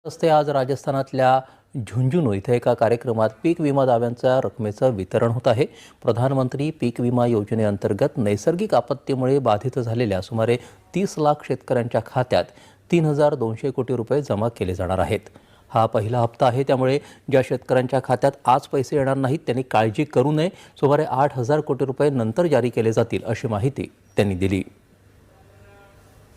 असते आज राजस्थानातल्या झुंझुनू इथे एका कार्यक्रमात पीक विमा दाव्यांच्या रकमेचं वितरण होत आहे। प्रधानमंत्री पीक विमा योजनेअंतर्गत नैसर्गिक आपत्तीमुळे बाधित झालेल्या सुमारे 30 लाख शेतकऱ्यांच्या खात्यात 3,200 कोटी रुपये जमा केले जाणार आहेत। हा पहिला हप्ता आहे, त्यामुळे ज्या शेतकऱ्यांच्या खात्यात आज पैसे येणार नाहीत त्यांनी काळजी करू नये। सुमारे 8,000 कोटी रुपये नंतर जारी केले जातील अशी माहिती त्यांनी दिली।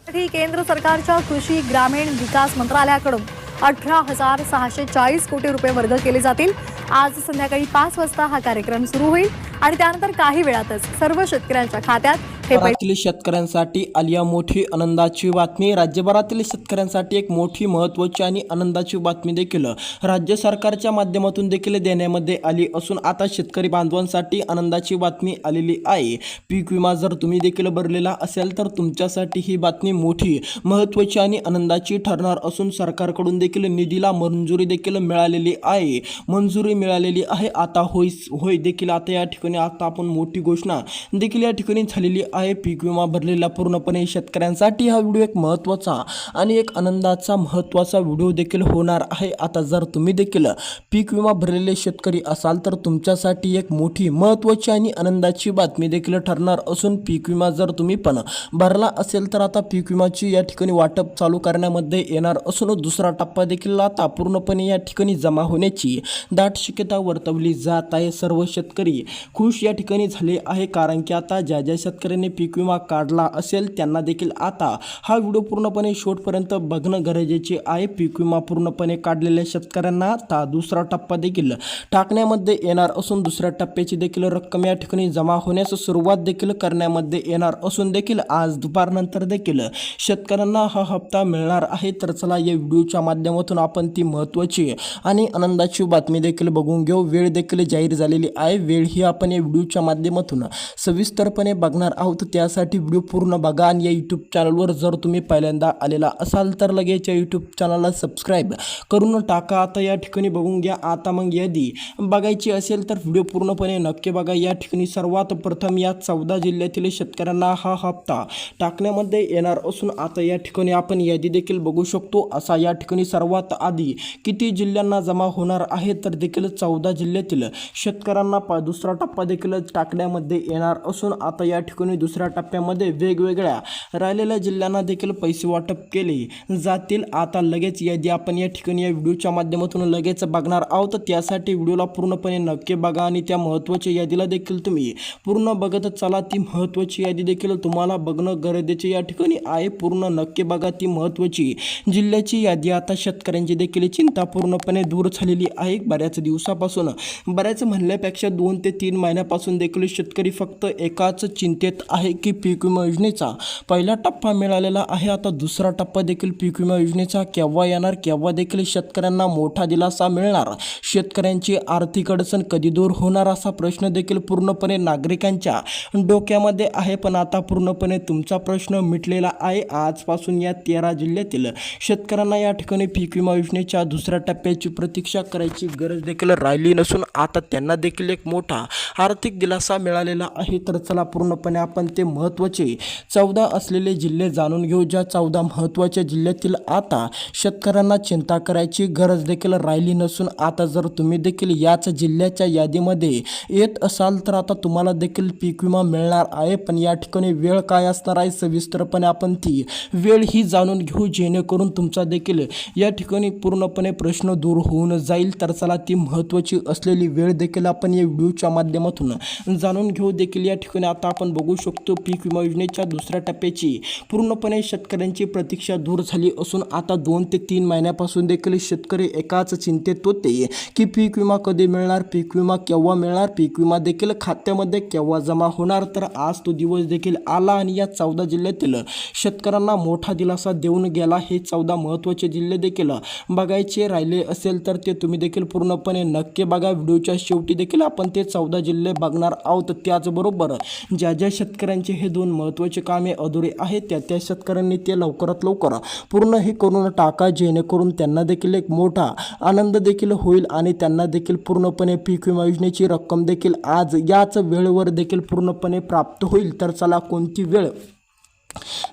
केंद्र सरकारच्या कृषी ग्रामीण विकास मंत्रालयाकडून 18,640 कोटी रुपये वर्ग केले जातील। आज संध्याकाळी 5 वाजता हा कार्यक्रम सुरू होईल आणि त्यानंतर काही वेळातच सर्व शेतकऱ्यांच्या खात्यात हे राज्यातील शेतकऱ्यांसाठी आलिया मोठी आनंदाची बातमी। राज्यभरातील शेतकऱ्यांसाठी एक मोठी महत्त्वाची आणि आनंदाची बातमी देखील राज्य सरकारच्या माध्यमातून देखील देण्यामध्ये आली असून आता शेतकरी बांधवांसाठी आनंदाची बातमी आलेली आहे। पीक विमा जर तुम्ही देखील भरलेला असेल तर तुमच्यासाठी ही बातमी मोठी महत्त्वाची आणि आनंदाची ठरणार असून सरकारकडून देखील निधीला मंजुरी देखील मिळालेली आहे। मंजुरी मिळालेली आहे। आता होय देखील आता या ठिकाणी आता आपण मोठी घोषणा देखील या ठिकाणी झालेली आहे। पीक विमा भरलेला पूर्णपणे शेतकऱ्यांसाठी हा व्हिडिओ एक महत्त्वाचा आणि एक आनंदाचा महत्त्वाचा व्हिडिओ देखील होणार आहे। आता जर तुम्ही देखील पीक विमा भरलेले शेतकरी असाल तर तुमच्यासाठी एक मोठी महत्त्वाची आणि आनंदाची बातमी देखील ठरणार असून पीक विमा जर तुम्ही पण भरला असेल तर आता पीक विमाची या ठिकाणी वाटप चालू करण्यामध्ये येणार असून दुसरा टप्पा देखील आता पूर्णपणे या ठिकाणी जमा होण्याची दाट शक्यता वर्तवली जात आहे। सर्व शेतकरी खुश या ठिकाणी झाले आहे, कारण की आता ज्या शेतकऱ्यांनी पीक विमा काढला असेल त्यांना देखील आता हा व्हिडिओ पूर्णपणे शेवटपर्यंत बघणं गरजेचे आहे। पीक विमा पूर्णपणे काढलेल्या शेतकऱ्यांना आता दुसरा टप्पा देखील टाकण्यामध्ये येणार असून दुसऱ्या टप्प्याची देखील रक्कम या ठिकाणी जमा होण्यास सुरुवात देखील करण्यामध्ये येणार असून देखील आज दुपारनंतर देखील शेतकऱ्यांना हा हप्ता मिळणार आहे। तर चला या व्हिडिओच्या माध्यमातून आपण ती महत्त्वाची आणि आनंदाची बातमी देखील बघून घेऊ। वेळ देखील जाहीर झालेली आहे। वेळ ही आपण या व्हिडिओच्या माध्यमातून सविस्तरपणे बघणार आहोत, त्यासाठी व्हिडिओ पूर्ण बघा आणि या यूट्यूब चॅनलवर जर तुम्ही पहिल्यांदा आलेला असाल तर लगेच या यूट्यूब चॅनलला सबस्क्राईब करून टाका। आता या ठिकाणी बघून घ्या। आता मग यादी बघायची असेल तर व्हिडिओ पूर्णपणे नक्की बघा। या ठिकाणी सर्वात प्रथम या 14 जिल्ह्यातील शेतकऱ्यांना हा हप्ता टाकण्यामध्ये येणार असून आता या ठिकाणी आपण यादी देखील बघू शकतो। असा या ठिकाणी सर्वात आधी किती जिल्ह्यांना जमा होणार आहे तर देखील 14 जिल्ह्यातील शेतकऱ्यांना दुसरा टप्पा देखील टाकण्यामध्ये येणार असून आता या ठिकाणी दुसऱ्या टप्प्यामध्ये वेगवेगळ्या राहिलेल्या जिल्ह्यांना देखील पैसे वाटप केले जातील। आता लगेच यादी आपण या ठिकाणी या व्हिडिओच्या माध्यमातून लगेच बघणार आहोत, त्यासाठी व्हिडिओला पूर्णपणे नक्की बघा आणि त्या महत्त्वाच्या यादीला देखील तुम्ही पूर्ण बघत चला। ती महत्त्वाची यादी देखील तुम्हाला बघणं गरजेचे या ठिकाणी आहे। पूर्ण नक्की बघा ती महत्त्वाची जिल्ह्याची यादी। आता शेतकऱ्यांची देखील चिंता पूर्णपणे दूर झालेली आहे। बऱ्याच दिवसापासून, बऱ्याच म्हणल्यापेक्षा 2 ते 3 महिन्यापासून देखील शेतकरी फक्त एकाच चिंतेत आहे की पीक विमा योजनेचा पहिला टप्पा मिळालेला आहे, आता दुसरा टप्पा देखील पीक विमा योजनेचा केव्हा येणार, केव्हा देखील शेतकऱ्यांना मोठा दिलासा मिळणार, शेतकऱ्यांची आर्थिक अडचण कधी दूर होणार असा प्रश्न देखील पूर्णपणे नागरिकांच्या डोक्यामध्ये आहे। पण आता पूर्णपणे तुमचा प्रश्न मिटलेला आहे। आजपासून या 13 जिल्ह्यातील शेतकऱ्यांना या ठिकाणी पीक विमा योजनेच्या दुसऱ्या टप्प्याची प्रतीक्षा करायची गरज देखील राहिली नसून आता त्यांना देखील एक मोठा आर्थिक दिलासा मिळालेला आहे। तर चला पूर्णपणे आपण ते महत्त्वाचे 14 असलेले जिल्हे जाणून घेऊ। ज्या 14 महत्त्वाच्या जिल्ह्यातील आता शेतकऱ्यांना चिंता करायची गरज देखील राहिली नसून आता जर तुम्ही देखील याच जिल्ह्याच्या यादीमध्ये येत असाल तर आता तुम्हाला देखील पीक विमा मिळणार आहे। पण या ठिकाणी वेळ काय असणार आहे सविस्तरपणे आपण ती वेळ ही जाणून घेऊ, जेणेकरून तुमचा देखील या ठिकाणी पूर्णपणे प्रश्न दूर होऊन जाईल। तर चला ती महत्त्वाची असलेली वेळ देखील आपण या व्हिडिओच्या माध्यमातून जाणून घेऊ। देखील या ठिकाणी आता आपण बघू शकतो पीक विमा योजनेच्या दुसऱ्या टप्प्याची पूर्णपणे शेतकऱ्यांची प्रतीक्षा दूर झाली असून आता 2 ते 3 महिन्यापासून देखील शेतकरी एकाच चिंतेत होते की पीक विमा कधी मिळणार, पीक विमा केव्हा मिळणार, पीक विमा देखील खात्यामध्ये केव्हा जमा होणार। तर आज तो दिवस देखील आला आणि या 14 जिल्ह्यातील शेतकऱ्यांना मोठा दिलासा देऊन गेला। हे 14 महत्त्वाचे जिल्हे देखील बघायचे राहिले असेल तर ते तुम्ही देखील पूर्णपणे नक्की बघा। व्हिडिओच्या शेवटी देखील आपण ते 14 जिल्हे बघणार आहोत। त्याचबरोबर ज्या शेतकऱ्यांचे हे 2 महत्त्वाचे कामे अधुरे आहेत त्या शेतकऱ्यांनी ते लवकरात लवकर पूर्ण हे करून टाका, जेणेकरून त्यांना देखील एक मोठा आनंद देखील होईल आणि त्यांना देखील पूर्णपणे पीक विमा योजनेची रक्कम देखील आज याच वेळेवर देखील पूर्णपणे प्राप्त होईल। तर चला कोणती वेळ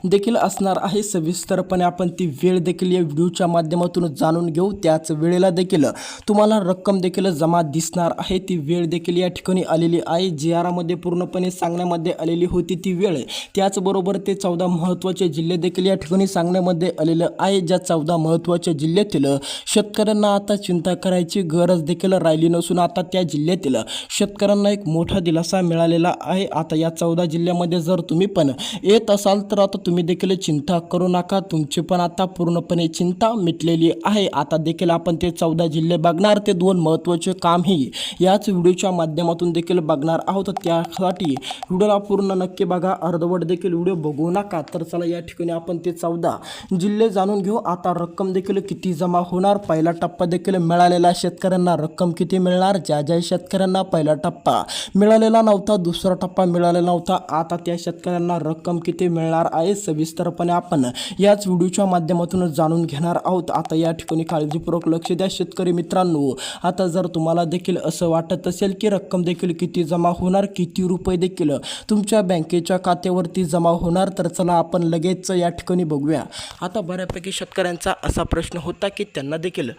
देखील असणार आहे. सविस्तरपणे आपण ती वेळ देखील या व्हिडिओच्या माध्यमातून जाणून घेऊ. त्याच वेळेला देखील तुम्हाला रक्कम देखील जमा दिसणार आहे. ती वेळ देखील या ठिकाणी आलेली आहे. GR मध्ये पूर्णपणे सांगण्यामध्ये आलेली होती ती वेळ. त्याचबरोबर ते 14 महत्त्वाचे जिल्हे देखील या ठिकाणी सांगण्यामध्ये आलेलं आहे. ज्या 14 महत्त्वाच्या जिल्ह्यातील शेतकऱ्यांना आता चिंता करायची गरज देखील राहिली नसून आता त्या जिल्ह्यातील शेतकऱ्यांना एक मोठा दिलासा मिळालेला आहे. आता या 14 जिल्ह्यामध्ये जर तुम्ही पण येत असाल तर आता तुम्ही देखील चिंता करू नका. तुमची पण आता पूर्णपणे चिंता मिटलेली आहे. आता देखील आपण ते 14 जिल्हे बघणार. ते 2 महत्त्वाचे कामही याच व्हिडिओच्या माध्यमातून देखील बघणार आहोत. त्यासाठी व्हिडिओला पूर्ण नक्की बघा. अर्धवट देखील व्हिडिओ बघू नका. तर चला या ठिकाणी आपण ते 14 जिल्हे जाणून घेऊ. आता रक्कम देखील किती जमा होणार, पहिला टप्पा देखील मिळालेला शेतकऱ्यांना रक्कम किती मिळणार, ज्या शेतकऱ्यांना पहिला टप्पा मिळालेला नव्हता, दुसरा टप्पा मिळालेला नव्हता, आता त्या शेतकऱ्यांना रक्कम किती मिळणार आहे सविस्तरपणे आपण याच व्हिडिओच्या माध्यमातून जाणून घेणार आहोत. आता या ठिकाणी काळजीपूर्वक लक्ष द्या शेतकरी मित्रांनो. आता जर तुम्हाला देखील असं वाटत असेल की रक्कम देखील किती जमा होणार, किती रुपये देखील तुमच्या बँकेच्या खात्यावरती जमा होणार, तर चला आपण लगेच या ठिकाणी बघूया. आता बऱ्यापैकी शेतकऱ्यांचा असा प्रश्न होता की त्यांना देखील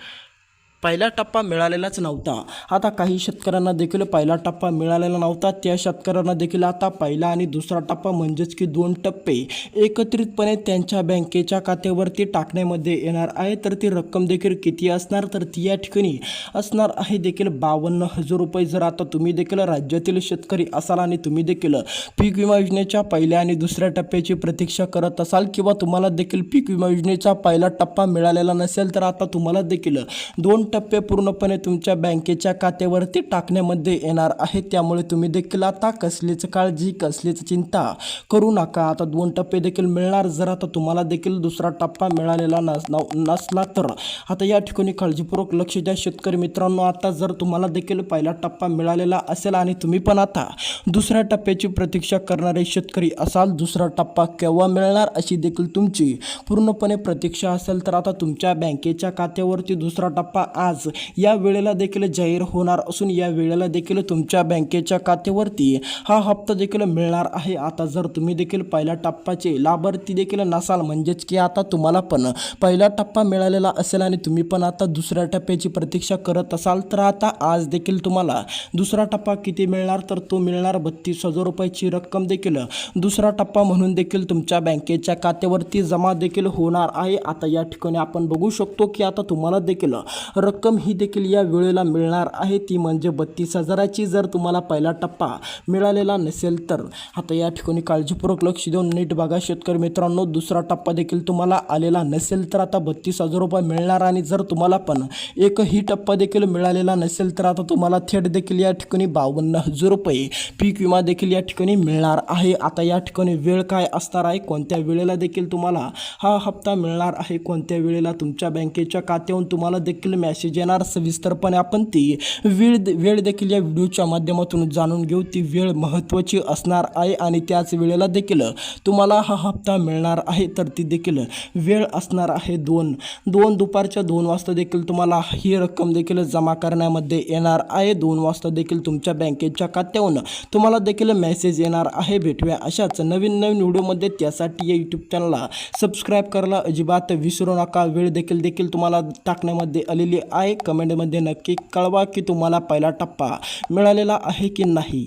पहिला टप्पा मिळालेलाच नव्हता. आता काही शेतकऱ्यांना देखील पहिला टप्पा मिळालेला नव्हता. त्या शेतकऱ्यांना देखील आता पहिला आणि दुसरा टप्पा म्हणजेच की 2 टप्पे एकत्रितपणे त्यांच्या बँकेच्या खात्यावरती टाकण्यामध्ये येणार आहे. तर ती रक्कम देखील किती असणार, तर ती या ठिकाणी असणार आहे देखील 52,000 रुपये. जर आता तुम्ही देखील राज्यातील शेतकरी असाल आणि तुम्ही देखील पीक विमा योजनेच्या पहिल्या आणि दुसऱ्या टप्प्याची प्रतीक्षा करत असाल किंवा तुम्हाला देखील पीक विमा योजनेचा पहिला टप्पा मिळालेला नसेल, तर आता तुम्हाला देखील 2 टप्पे पूर्णपणे तुमच्या बँकेच्या खात्यावरती टाकण्यामध्ये येणार आहे. त्यामुळे तुम्ही देखील आता कसलीच काळजी, कसलीच चिंता करू नका. आता 2 टप्पे देखील मिळणार. जर आता तुम्हाला देखील दुसरा टप्पा मिळालेला नसला तर आता या ठिकाणी काळजीपूर्वक लक्ष द्या शेतकरी मित्रांनो. आता जर तुम्हाला देखील पहिला टप्पा मिळालेला असेल आणि तुम्ही पण आता दुसऱ्या टप्प्याची प्रतीक्षा करणारे शेतकरी असाल, दुसरा टप्पा केव्हा मिळणार अशी देखील तुमची पूर्णपणे प्रतीक्षा असेल, तर आता तुमच्या बँकेच्या खात्यावरती दुसरा टप्पा आज या वेळेला देखील जाहीर होणार असून या वेळेला देखील तुमच्या बँकेच्या खात्यावरती हा हप्ता देखील मिळणार आहे. आता जर तुम्ही देखील पहिल्या टप्प्याचे लाभार्थी देखील नसाल, म्हणजेच की आता तुम्हाला पण पहिला टप्पा मिळालेला असेल आणि तुम्ही पण आता दुसऱ्या टप्प्याची प्रतीक्षा करत असाल, तर आता आज देखील तुम्हाला दुसरा टप्पा किती मिळणार, तर तो मिळणार 32,000 रुपयाची रक्कम देखील दुसरा टप्पा म्हणून देखील तुमच्या बँकेच्या खात्यावरती जमा देखील होणार आहे. आता या ठिकाणी आपण बघू शकतो की आता तुम्हाला देखील रक्कम ही देखील या वेळेला मिळणार आहे. ती म्हणजे 32,000ची जर तुम्हाला पहिला टप्पा मिळालेला नसेल तर. आता या ठिकाणी काळजीपूर्वक लक्ष देऊन नीट बघा शेतकरी मित्रांनो. दुसरा टप्पा देखील तुम्हाला आलेला नसेल तर आता 32,000 रुपये मिळणार आणि जर तुम्हाला पण एकही टप्पा देखील मिळालेला नसेल तर आता तुम्हाला थेट देखील या ठिकाणी 52,000 रुपये पीक विमा देखील या ठिकाणी मिळणार आहे. आता या ठिकाणी वेळ काय असणार आहे, कोणत्या वेळेला देखील तुम्हाला हा हप्ता मिळणार आहे, कोणत्या वेळेला तुमच्या बँकेच्या खात्यावरून तुम्हाला देखील मेसेज येणार, सविस्तरपणे आपण ती वेळ देखील या व्हिडिओच्या माध्यमातून जाणून घेऊ. ती वेळ महत्त्वाची असणार आहे आणि त्याच वेळेला देखील तुम्हाला हा हप्ता मिळणार आहे. तर ती देखील वेळ असणार आहे 2 दुपारच्या 2 वाजता देखील तुम्हाला ही रक्कम देखील जमा करण्यामध्ये येणार आहे. 2 वाजता देखील तुमच्या बँकेच्या खात्यावरून तुम्हाला देखील मेसेज येणार आहे. भेटूया अशाच नवीन व्हिडिओमध्ये. त्यासाठी या यूट्यूब चॅनलला सबस्क्राईब करायला अजिबात विसरू नका. वेळ देखील तुम्हाला टाकण्यामध्ये आलेली आहे. कमेंटमध्ये नक्की कळवा की तुम्हाला पहिला टप्पा मिळालेला आहे की नाही.